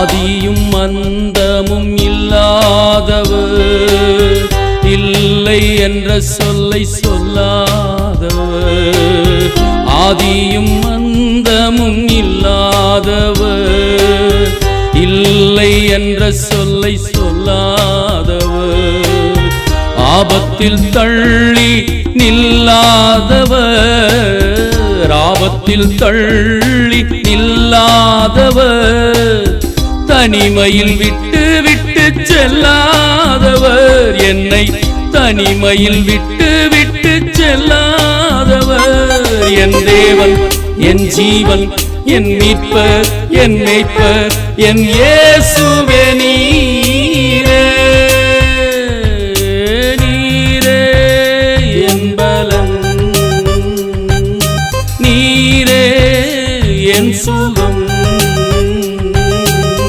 ஆதியும் அந்தமும் இல்லாதவர், இல்லை என்ற சொல்லை சொல்லாதவர். ஆதியும் அந்தமும் இல்லாதவர், இல்லை என்ற சொல்லை சொல்லாதவர். ஆபத்தில் தள்ளி நில்லாதவர், ஆபத்தில் தள்ளி நில்லாதவர். தனிமையில் விட்டு விட்டு செல்லாதவர், என்னை தனிமையில் விட்டு விட்டு செல்லாதவர். என் தேவன், என் ஜீவன், என் மீட்பர், என் மேய்ப்பர், என் இயேசுவே நீர்.